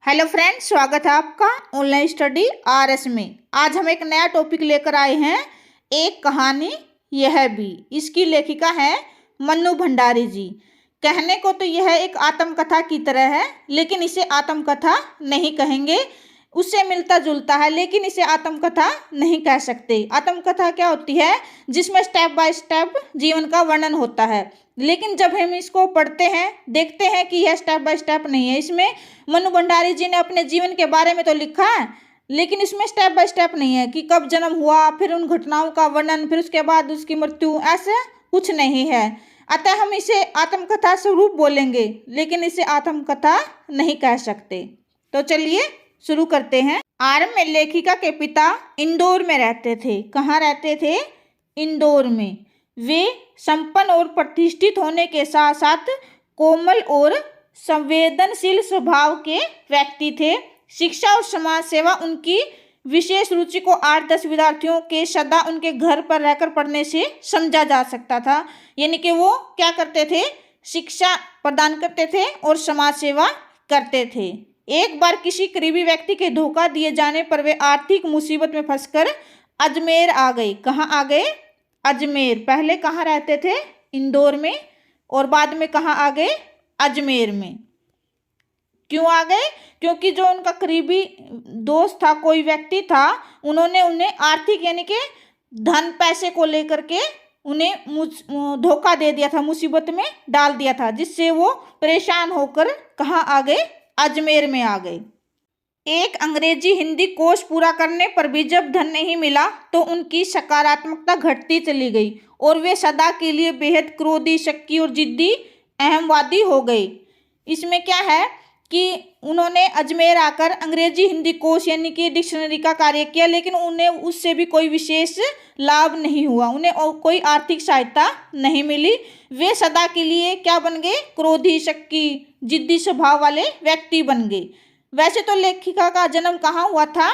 Hello friends, स्वागत है आपका ऑनलाइन स्टडी आरएस में। आज हम एक नया टॉपिक लेकर आए हैं, एक कहानी यह भी। इसकी लेखिका है मन्नू भंडारी जी। कहने को तो यह एक आत्मकथा की तरह है, लेकिन इसे आत्मकथा नहीं कहेंगे। उससे मिलता जुलता है, लेकिन इसे आत्मकथा नहीं कह सकते। आत्मकथा क्या होती है? जिसमें स्टेप बाय स्टेप जीवन का वर्णन होता है। लेकिन जब हम इसको पढ़ते हैं, देखते हैं कि यह स्टेप बाय स्टेप नहीं है। इसमें मन्नू भंडारी जी ने अपने जीवन के बारे में तो लिखा है, लेकिन इसमें स्टेप बाय स्टेप नहीं है कि कब जन्म हुआ, फिर उन घटनाओं का वर्णन, फिर उसके बाद उसकी मृत्यु, ऐसे कुछ नहीं है। अतः हम इसे आत्मकथा स्वरूप बोलेंगे, लेकिन इसे आत्मकथा नहीं कह सकते। तो चलिए शुरू करते हैं। आरंभ में लेखिका के पिता इंदौर में रहते थे। कहाँ रहते थे? इंदौर में। वे संपन्न और प्रतिष्ठित होने के साथ साथ कोमल और संवेदनशील स्वभाव के व्यक्ति थे। शिक्षा और समाज सेवा उनकी विशेष रुचि को 8-10 विद्यार्थियों के सदा उनके घर पर रहकर पढ़ने से समझा जा सकता था। यानी कि वो क्या करते थे? शिक्षा प्रदान करते थे और समाज सेवा करते थे। एक बार किसी करीबी व्यक्ति के धोखा दिए जाने पर वे आर्थिक मुसीबत में फंसकर अजमेर आ गए। कहाँ आ गए? अजमेर। पहले कहाँ रहते थे? इंदौर में, और बाद में कहाँ आ गए? अजमेर में। क्यों आ गए? क्योंकि जो उनका करीबी दोस्त था, कोई व्यक्ति था, उन्होंने उन्हें आर्थिक यानी कि धन पैसे को लेकर के उन्हें धोखा दे दिया था, मुसीबत में डाल दिया था, जिससे वो परेशान होकर कहाँ आ गए? अजमेर में आ गए। एक अंग्रेजी हिंदी कोर्स पूरा करने पर भी जब धन नहीं मिला तो उनकी सकारात्मकता घटती चली गई और वे सदा के लिए बेहद क्रोधी, शक्की और जिद्दी अहमवादी हो गए। इसमें क्या है कि उन्होंने अजमेर आकर अंग्रेजी हिंदी कोर्स यानी कि डिक्शनरी का कार्य किया, लेकिन उन्हें उससे भी कोई विशेष लाभ नहीं हुआ, उन्हें कोई आर्थिक सहायता नहीं मिली। वे सदा के लिए क्या बन गए? क्रोधी, शक्की, जिद्दी स्वभाव वाले व्यक्ति बन गए। वैसे तो लेखिका का जन्म कहाँ हुआ था?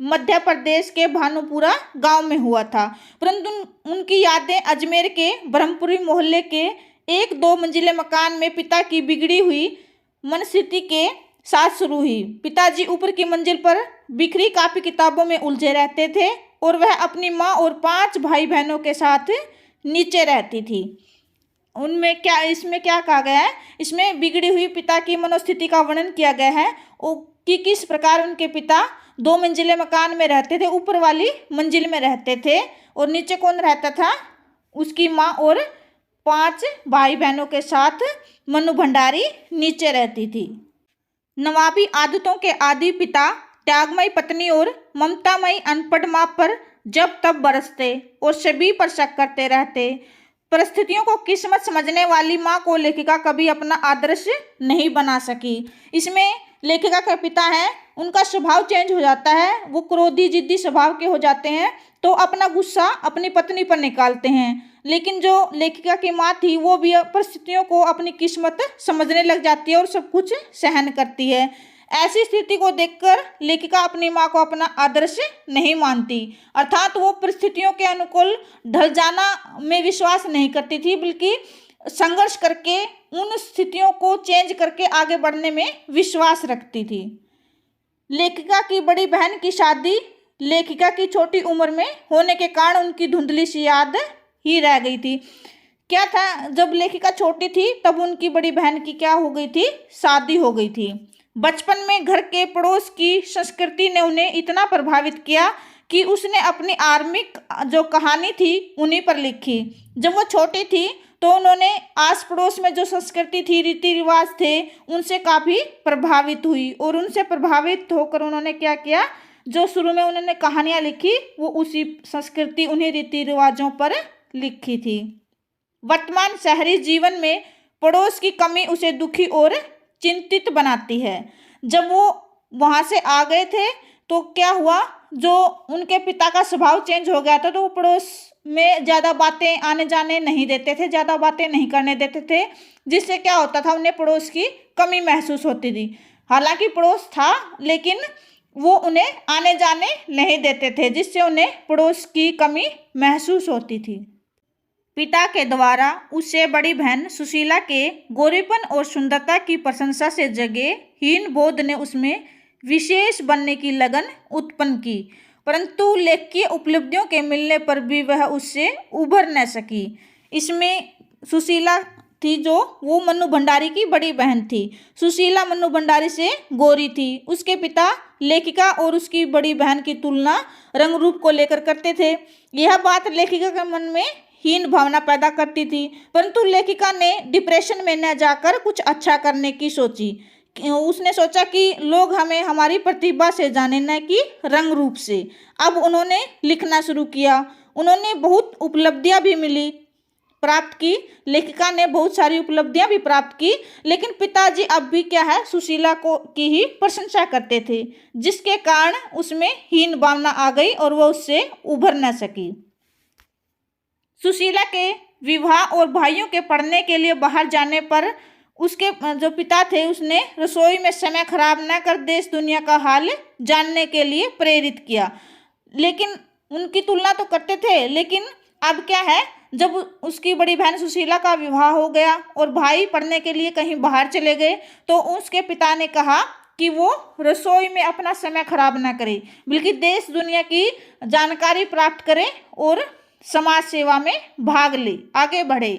मध्य प्रदेश के भानुपुरा गांव में हुआ था, परंतु उनकी यादें अजमेर के ब्रह्मपुरी मोहल्ले के एक 2 मंजिले मकान में पिता की बिगड़ी हुई मनस्थिति के साथ शुरू हुई। पिताजी ऊपर की मंजिल पर बिखरी कापी किताबों में उलझे रहते थे और वह अपनी माँ और 5 भाई बहनों के साथ नीचे रहती थी। उनमें क्या, इसमें क्या कहा गया है? इसमें बिगड़ी हुई पिता की मनोस्थिति का वर्णन किया गया है कि किस प्रकार उनके पिता 2 मंजिले मकान में रहते थे, ऊपर वाली मंजिल में रहते थे, और नीचे कौन रहता था? उसकी माँ और 5 भाई बहनों के साथ मन्नू भंडारी नीचे रहती थी। नवाबी आदतों के आदि पिता त्यागमयी पत्नी और ममतामयी अनपढ़ माँ पर जब तब बरसते और सभी पर शक करते रहते। परिस्थितियों को किस्मत समझने वाली माँ को लेखिका कभी अपना आदर्श नहीं बना सकी। इसमें लेखिका के पिता हैं, उनका स्वभाव चेंज हो जाता है, वो क्रोधी, जिद्दी स्वभाव के हो जाते हैं, तो अपना गुस्सा अपनी पत्नी पर निकालते हैं। लेकिन जो लेखिका की माँ थी, वो भी परिस्थितियों को अपनी किस्मत समझने लग जाती है और सब कुछ सहन करती है। ऐसी स्थिति को देखकर लेखिका अपनी माँ को अपना आदर्श नहीं मानती, अर्थात वो परिस्थितियों के अनुकूल ढल जाना में विश्वास नहीं करती थी, बल्कि संघर्ष करके उन स्थितियों को चेंज करके आगे बढ़ने में विश्वास रखती थी। लेखिका की बड़ी बहन की शादी लेखिका की छोटी उम्र में होने के कारण उनकी धुंधली सी याद ही रह गई थी। क्या था, जब लेखिका छोटी थी तब उनकी बड़ी बहन की क्या हो गई थी? शादी हो गई थी। बचपन में घर के पड़ोस की संस्कृति ने उन्हें इतना प्रभावित किया कि उसने अपनी आर्मिक जो कहानी थी उन्हीं पर लिखी। जब वो छोटी थी तो उन्होंने आस पड़ोस में जो संस्कृति थी, रीति रिवाज थे, उनसे काफ़ी प्रभावित हुई, और उनसे प्रभावित होकर उन्होंने क्या किया? जो शुरू में उन्होंने कहानियाँ लिखी, वो उसी संस्कृति, उन्हीं रीति रिवाजों पर लिखी थी। वर्तमान शहरी जीवन में पड़ोस की कमी उसे दुखी और चिंतित बनाती है। जब वो वहाँ से आ गए थे तो क्या हुआ? जो उनके पिता का स्वभाव चेंज हो गया था, तो वो पड़ोस में ज़्यादा बातें आने जाने नहीं देते थे, ज़्यादा बातें नहीं करने देते थे, जिससे क्या होता था? उन्हें पड़ोस की कमी महसूस होती थी। हालांकि पड़ोस था, लेकिन वो उन्हें आने जाने नहीं देते थे, जिससे उन्हें पड़ोस की कमी महसूस होती थी। पिता के द्वारा उससे बड़ी बहन सुशीला के गोरेपन और सुंदरता की प्रशंसा से जगे हीन बोध ने उसमें विशेष बनने की लगन उत्पन्न की, परंतु लेखकीय उपलब्धियों के मिलने पर भी वह उससे उभर न सकी। इसमें सुशीला थी जो वो मन्नू भंडारी की बड़ी बहन थी। सुशीला मन्नू भंडारी से गोरी थी। उसके पिता लेखिका और उसकी बड़ी बहन की तुलना रंग रूप को लेकर करते थे। यह बात लेखिका के मन में हीन भावना पैदा करती थी, परंतु लेखिका ने डिप्रेशन में न जाकर कुछ अच्छा करने की सोची। उसने सोचा कि लोग हमें हमारी प्रतिभा से जाने, न कि रंग रूप से। अब उन्होंने लिखना शुरू किया। उन्होंने बहुत उपलब्धियां भी मिली प्राप्त की। लेखिका ने बहुत सारी उपलब्धियां भी प्राप्त की, लेकिन पिताजी अब भी क्या है, सुशीला को की ही प्रशंसा करते थे, जिसके कारण उसमें हीन भावना आ गई और वह उससे उभर न सकी। सुशीला के विवाह और भाइयों के पढ़ने के लिए बाहर जाने पर उसके जो पिता थे उसने रसोई में समय खराब न कर देश दुनिया का हाल जानने के लिए प्रेरित किया। लेकिन उनकी तुलना तो करते थे, लेकिन अब क्या है, जब उसकी बड़ी बहन सुशीला का विवाह हो गया और भाई पढ़ने के लिए कहीं बाहर चले गए, तो उसके पिता ने कहा कि वो रसोई में अपना समय खराब ना करे, बल्कि देश दुनिया की जानकारी प्राप्त करे और समाज सेवा में भाग ले, आगे बढ़े।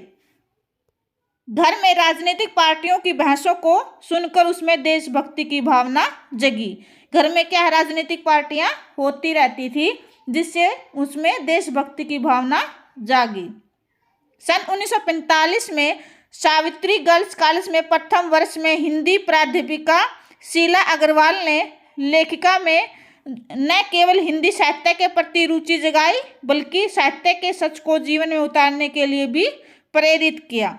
घर में राजनीतिक पार्टियों की बहसों को सुनकर उसमें देशभक्ति की भावना जगी। घर में क्या है, राजनीतिक पार्टियां होती रहती थी, जिससे उसमें देशभक्ति की भावना जागी। सन 1945 में सावित्री गर्ल्स कॉलेज में प्रथम वर्ष में हिंदी प्राध्यापिका शीला अग्रवाल ने लेखिका में न केवल हिंदी साहित्य के प्रति रुचि जगाई, बल्कि साहित्य के सच को जीवन में उतारने के लिए भी प्रेरित किया।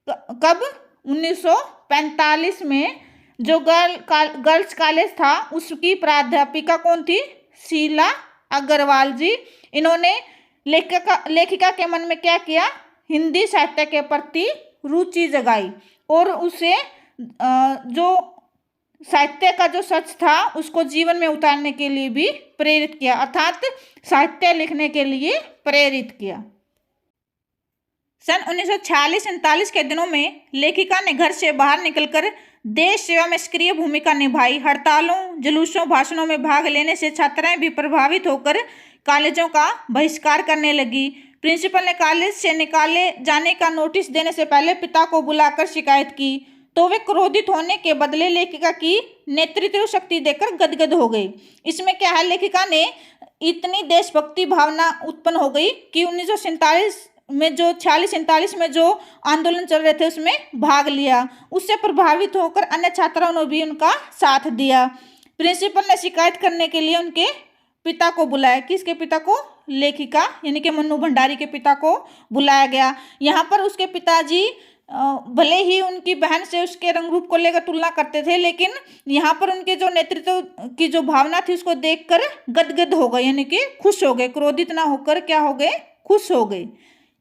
कब? 1945 में जो गर्ल्स कॉलेज था उसकी प्राध्यापिका कौन थी? शीला अग्रवाल जी। इन्होंने लेखिका के मन में क्या किया? हिंदी साहित्य के प्रति रुचि जगाई और उसे जो साहित्य का जो सच था उसको जीवन में उतारने के लिए भी प्रेरित किया, अर्थात साहित्य लिखने के लिए प्रेरित किया। सन 1946-47 के दिनों में लेखिका ने घर से बाहर निकलकर देश सेवा में सक्रिय भूमिका निभाई। हड़तालों, जुलूसों, भाषणों में भाग लेने से छात्राएं भी प्रभावित होकर कॉलेजों का बहिष्कार करने लगी। प्रिंसिपल ने कॉलेज से निकाले जाने का नोटिस देने से पहले पिता को बुलाकर शिकायत की, तो वे क्रोधित होने के बदले लेखिका की नेतृत्व शक्ति देकर गदगद हो गए। इसमें क्या है, लेखिका ने इतनी देशभक्ति भावना उत्पन्न हो गई कि 1947 में जो 46-47 में जो आंदोलन चल रहे थे उसमें भाग लिया। उससे प्रभावित होकर अन्य छात्राओं ने भी उनका साथ दिया। प्रिंसिपल ने शिकायत करने के लिए उनके पिता को बुलाया। किसके पिता को? लेखिका यानी कि मन्नू भंडारी के पिता को बुलाया गया। यहाँ पर उसके पिताजी भले ही उनकी बहन से उसके रंग रूप को लेकर तुलना करते थे, लेकिन यहाँ पर उनके जो नेतृत्व की जो भावना थी उसको देखकर गदगद हो गए, यानी कि खुश हो गए। क्रोधित ना होकर क्या हो गए? खुश हो गए।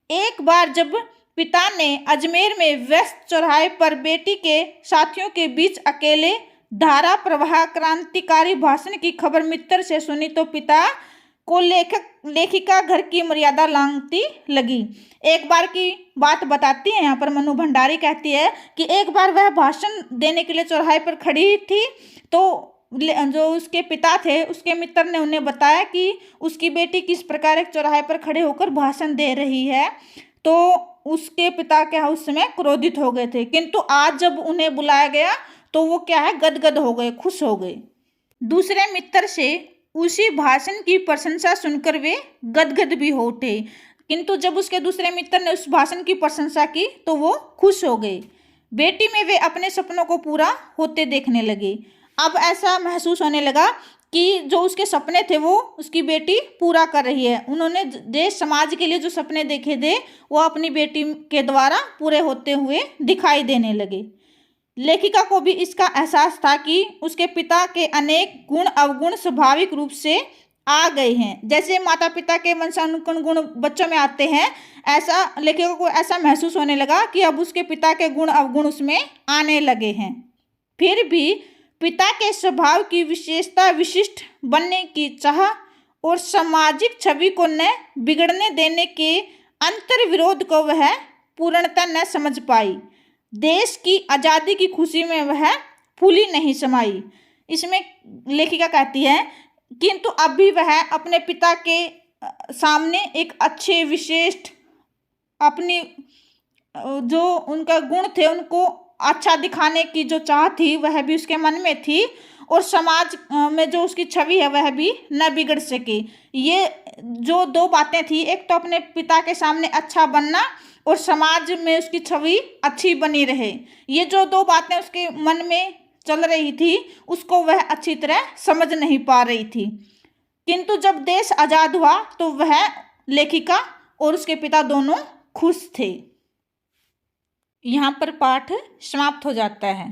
एक बार जब पिता ने अजमेर में व्यस्त चौराहे पर बेटी के साथियों के बीच अकेले धारा प्रवाह क्रांतिकारी भाषण की खबर मित्र से सुनी, तो पिता को लेखिका घर की मर्यादा लांघती लगी। एक बार की बात बताती है यहाँ पर मन्नू भंडारी कहती है कि एक बार वह भाषण देने के लिए चौराहे पर खड़ी थी, तो जो उसके पिता थे उसके मित्र ने उन्हें बताया कि उसकी बेटी किस प्रकार एक चौराहे पर खड़े होकर भाषण दे रही है। तो उसके पिता क्या उस समय क्रोधित हो गए थे, किंतु आज जब उन्हें बुलाया गया तो वो क्या है, गदगद हो गए, खुश हो गए। दूसरे मित्र से उसी भाषण की प्रशंसा सुनकर वे गदगद भी हो उठे, किंतु जब उसके दूसरे मित्र ने उस भाषण की प्रशंसा की तो वो खुश हो गए। बेटी में वे अपने सपनों को पूरा होते देखने लगे। अब ऐसा महसूस होने लगा कि जो उसके सपने थे वो उसकी बेटी पूरा कर रही है। उन्होंने देश समाज के लिए जो सपने देखे थे वो अपनी बेटी के द्वारा पूरे होते हुए दिखाई देने लगे। लेखिका को भी इसका एहसास था कि उसके पिता के अनेक गुण अवगुण स्वाभाविक रूप से आ गए हैं। जैसे माता पिता के वंशानुगुण गुण बच्चों में आते हैं, ऐसा लेखिका को ऐसा महसूस होने लगा कि अब उसके पिता के गुण अवगुण उसमें आने लगे हैं। फिर भी पिता के स्वभाव की विशेषता विशिष्ट बनने की चाह और सामाजिक छवि को न बिगड़ने देने के अंतर विरोध को वह पूर्णतः न समझ पाई। देश की आज़ादी की खुशी में वह फूली नहीं समाई। इसमें लेखिका कहती है किंतु अब भी वह अपने पिता के सामने एक अच्छे विशिष्ट अपनी जो उनका गुण थे उनको अच्छा दिखाने की जो चाह थी वह भी उसके मन में थी, और समाज में जो उसकी छवि है वह भी न बिगड़ सके। ये जो दो बातें थी, एक तो अपने पिता के सामने अच्छा बनना और समाज में उसकी छवि अच्छी बनी रहे, ये जो दो बातें उसके मन में चल रही थी उसको वह अच्छी तरह समझ नहीं पा रही थी। किंतु जब देश आज़ाद हुआ तो वह लेखिका और उसके पिता दोनों खुश थे। यहाँ पर पाठ समाप्त हो जाता है।